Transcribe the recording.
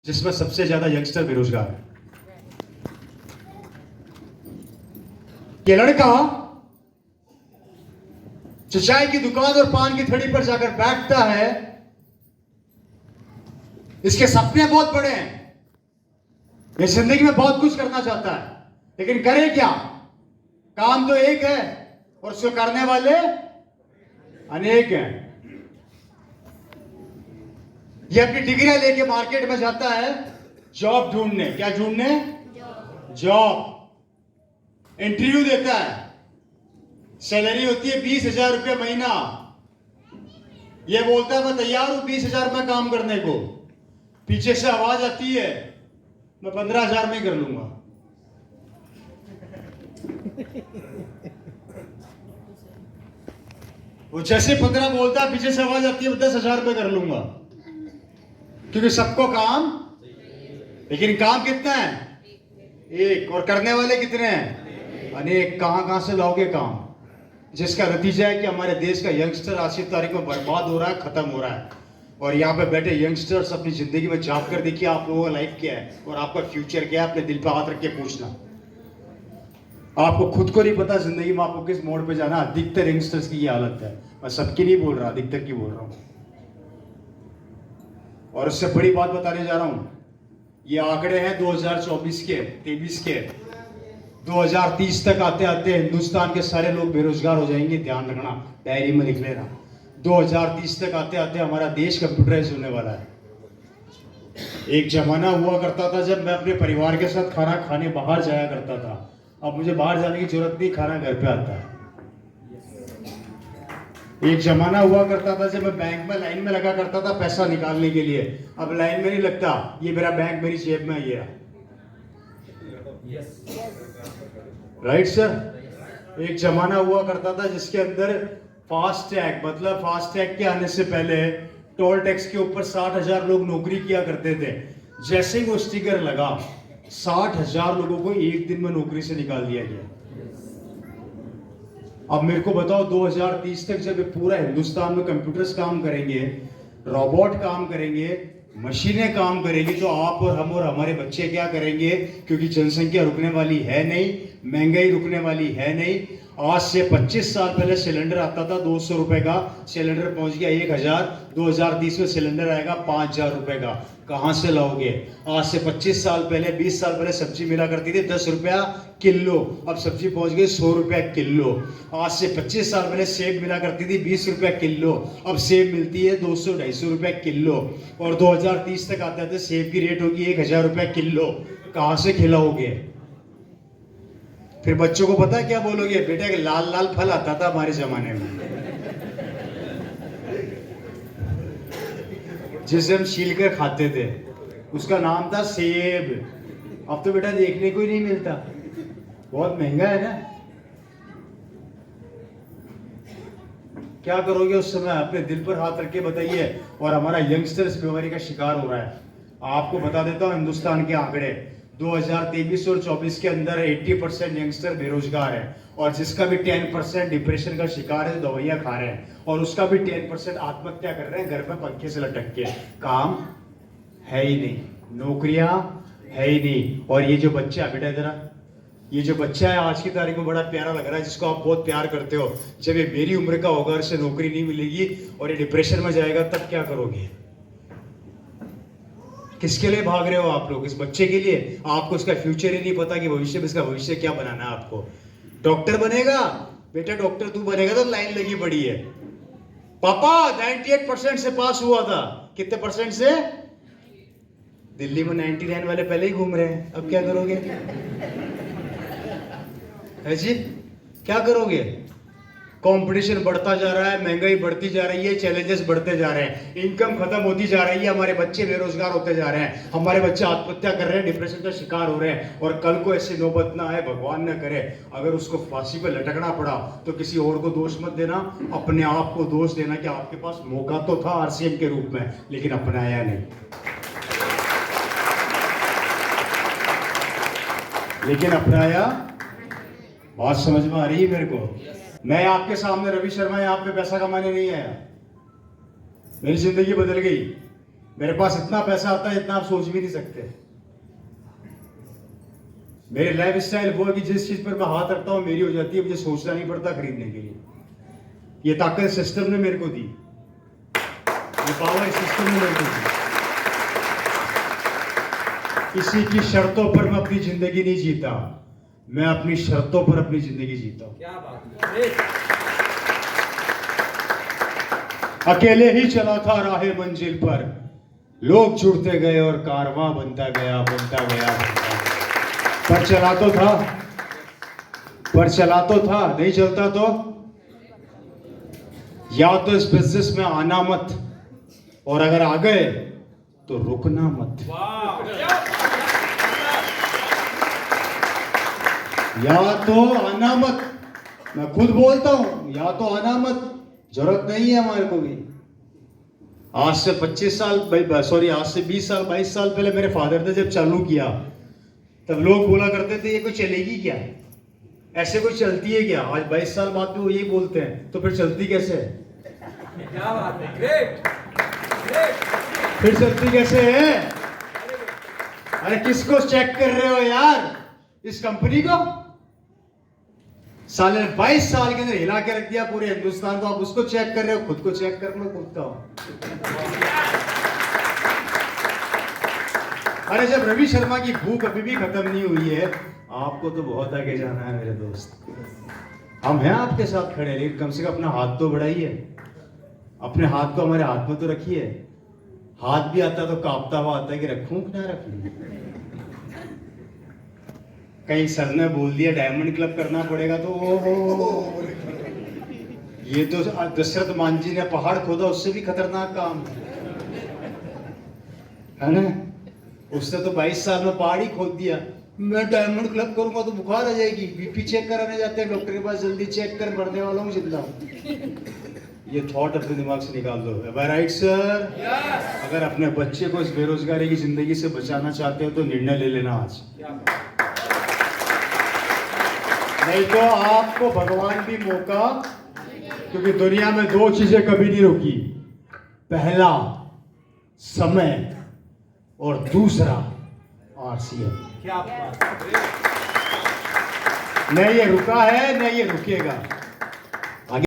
जिसमें सबसे ज्यादा यंगस्टर बेरोजगार है। ये लड़का जो चाय की दुकान और पान की थड़ी पर जाकर बैठता है, इसके सपने बहुत बड़े हैं, ये जिंदगी में बहुत कुछ करना चाहता है, लेकिन करे क्या? काम तो एक है और उसको करने वाले अनेक हैं। ये अपनी डिग्रियां लेके मार्केट में जाता है जॉब ढूंढने। क्या ढूंढने? जॉब। इंटरव्यू देता है, सैलरी होती है 20,000 रुपये महीना। ये बोलता है मैं तैयार हूं 20,000 में काम करने को। पीछे से आवाज आती है मैं 15,000 में कर लूंगा। वो जैसे 15 बोलता है, पीछे से आवाज आती है 10,000 में कर लूंगा, क्योंकि सबको काम, लेकिन काम कितना है? एक। और करने वाले कितने हैं? अनेक। कहां से लाओगे काम? जिसका नतीजा है कि हमारे देश का यंगस्टर आज की तारीख में बर्बाद हो रहा है, खत्म हो रहा है। और यहाँ पे बैठे यंगस्टर्स अपनी जिंदगी में झांक कर देखिए आप लोगों का लाइफ क्या है और आपका फ्यूचर क्या है। अपने दिल पे हाथ रख के पूछना। आपको खुद को नहीं पता जिंदगी में आपको किस मोड़ पे जाना। अधिकतर यंगस्टर्स की ये हालत है। मैं सबकी नहीं बोल रहा, अधिकतर की बोल रहा हूँ। और उससे बड़ी बात बताने जा रहा हूं, ये आंकड़े हैं 2024 के, 23 के। 2030 तक आते आते हिंदुस्तान के सारे लोग बेरोजगार हो जाएंगे। ध्यान रखना, डायरी में लिख लेना। 2030 तक आते आते हमारा देश कंप्यूटराइज होने वाला है। एक जमाना हुआ करता था जब मैं अपने परिवार के साथ खाना खाने बाहर जाया करता था। अब मुझे बाहर जाने की जरूरत नहीं, खाना घर पे आता है। एक जमाना हुआ करता था जब मैं बैंक में लाइन में लगा करता था पैसा निकालने के लिए। अब लाइन में नहीं लगता, ये मेरा बैंक मेरी जेब में है। ये राइट सर? एक जमाना हुआ करता था जिसके अंदर फास्टैग, मतलब फास्टैग के आने से पहले टोल टैक्स के ऊपर 60,000 लोग नौकरी किया करते थे। जैसे ही वो स्टिकर लगा, 60,000 लोगों को एक दिन में नौकरी से निकाल दिया गया। अब मेरे को बताओ 2030 तक जब पूरा हिंदुस्तान में कंप्यूटर्स काम करेंगे, रोबोट काम करेंगे, मशीनें काम करेंगी, तो आप और हम और हमारे बच्चे क्या करेंगे? क्योंकि जनसंख्या रुकने वाली है नहीं, महंगाई रुकने वाली है नहीं। आज से 25 साल पहले सिलेंडर आता था 200 रुपए का, सिलेंडर पहुंच गया 1,000। 2030 में सिलेंडर आएगा 5,000 रुपए का। कहां से लाओगे? आज से 25 साल पहले, 20 साल पहले सब्जी मिला करती थी 10 रुपया किलो, अब सब्जी पहुंच गई 100 रुपया किलो। आज से 25 साल पहले सेब मिला करती थी 20 रुपया किलो, अब सेब मिलती है 200-250 रुपया किलो। और 2030 तक आते आते सेब की रेट होगी 1,000 रुपया किलो। कहां से खिलाओगे? फिर बच्चों को पता है क्या बोलोगे? बेटा एक लाल लाल फल आता था हमारे जमाने में, जिसे हम छील कर खाते थे, उसका नाम था सेब। अब तो बेटा देखने को ही नहीं मिलता, बहुत महंगा है ना। क्या करोगे उस समय? अपने दिल पर हाथ रख के बताइए। और हमारा यंगस्टर्स बीमारी का शिकार हो रहा है। आपको बता देता हूं हिंदुस्तान के आंकड़े 2023 और 24 के अंदर 80% यंगस्टर बेरोजगार है, और जिसका भी 10% डिप्रेशन का शिकार है, दवाइयां खा रहे हैं, और उसका भी 10% आत्महत्या कर रहे हैं घर में पंखे से लटक के। काम है ही नहीं, नौकरियां है ही नहीं। और ये जो बच्चा है, बेटा जरा, ये जो बच्चा है आज की तारीख में बड़ा प्यारा लग रहा है, जिसको आप बहुत प्यार करते हो, जब ये मेरी उम्र का होगा और इसे नौकरी नहीं मिलेगी और ये डिप्रेशन में जाएगा, तब क्या करोगे? किसके लिए भाग रहे हो आप लोग? इस बच्चे के लिए। आपको इसका फ्यूचर ही नहीं पता कि भविष्य में इसका भविष्य क्या बनाना है आपको। डॉक्टर बनेगा बेटा, डॉक्टर तू बनेगा तो लाइन लगी पड़ी है। पापा 98% से पास हुआ था। कितने परसेंट से? दिल्ली में 99 वाले पहले ही घूम रहे हैं। अब क्या करोगे? है जी, क्या करोगे? कंपटीशन बढ़ता जा रहा है, महंगाई बढ़ती जा रही है, चैलेंजेस बढ़ते जा रहे हैं, इनकम खत्म होती जा रही है, हमारे बच्चे बेरोजगार होते जा रहे हैं, हमारे बच्चे आत्महत्या कर रहे हैं, डिप्रेशन का शिकार हो रहे हैं। और कल को ऐसे नौबत ना आए, भगवान न करे, अगर उसको फांसी पे लटकना पड़ा तो किसी और को दोष मत देना, अपने आप को दोष देना कि आपके पास मौका तो था आरसीएम के रूप में, लेकिन अपनाया नहीं। लेकिन अपनाया, बात समझ में आ रही है मेरे को? मैं आपके सामने रवि शर्मा यहाँ पे पैसा कमाने नहीं आया, मेरी जिंदगी बदल गई। मेरे पास इतना पैसा आता है, इतना आप सोच भी नहीं सकते। मेरी लाइफ स्टाइल वो है कि जिस चीज पर मैं हाथ रखता हूं मेरी हो जाती है, मुझे सोचना नहीं पड़ता खरीदने के लिए। ये ताकत सिस्टम ने मेरे को दी, ये पावर सिस्टम ने मेरे को दी। किसी की शर्तों पर मैं अपनी जिंदगी नहीं जीता, मैं अपनी शर्तों पर अपनी जिंदगी जीता हूं। क्या बात है। अकेले ही चला था राहे मंजिल पर, लोग जुड़ते गए और कारवां बनता गया, बनता गया, बनता गया। पर चला तो था, पर चला तो था, नहीं चलता तो या तो इस बिजनेस में आना मत, और अगर आ गए तो रुकना मत। या तो आना मत, मैं खुद बोलता हूं, या तो आना मत, जरूरत नहीं है हमारे को भी। आज से 25 साल, सॉरी आज से 20 साल 22 साल पहले मेरे फादर ने जब चालू किया, तब लोग बोला करते थे ये कोई चलेगी क्या, ऐसे कोई चलती है क्या। आज 22 साल बाद भी वो यही बोलते हैं, तो फिर चलती कैसे है? क्या बात है, ग्रेट। फिर चलती कैसे है? अरे किसको चेक कर रहे हो यार, इस कंपनी को? साले 22 साल के अंदर हिला के रख दिया पूरे हिंदुस्तान को, आप उसको चेक कर रहे हो, खुद को चेक कर लो खुद का। अरे जब रवि शर्मा की भूख अभी भी खत्म नहीं हुई है, आपको तो बहुत आगे जाना है मेरे दोस्त। हम हैं आपके साथ खड़े, लेकिन कम से कम अपना हाथ तो बढ़ाइए, अपने हाथ को हमारे हाथ में तो रखिए। हाथ भी आता तो कांपता हुआ आता है कि रखूं कि ना रखूं। कहीं सर ने बोल दिया डायमंड क्लब करना पड़ेगा तो ओहो, ये तो दशरथ मान जी ने पहाड़ खोदा, उससे भी खतरनाक काम है ना। उसने तो 22 साल में पहाड़ ही खोद दिया। मैं डायमंड क्लब करूंगा तो बुखार आ जाएगी, बीपी चेक कराने जाते हैं डॉक्टर के पास, जल्दी चेक कर, मरने वाला हूँ जिंदा। ये थॉट अपने दिमाग से निकाल दो। Am I right, sir? Yes. अगर अपने बच्चे को इस बेरोजगारी की जिंदगी से बचाना चाहते हो तो निर्णय ले लेना आज, नहीं तो आपको भगवान भी मौका, क्योंकि दुनिया में 2 चीजें कभी नहीं रुकी, पहला समय और दूसरा आरसीएम। क्या बात है। नहीं ये रुका है, नहीं ये रुकेगा।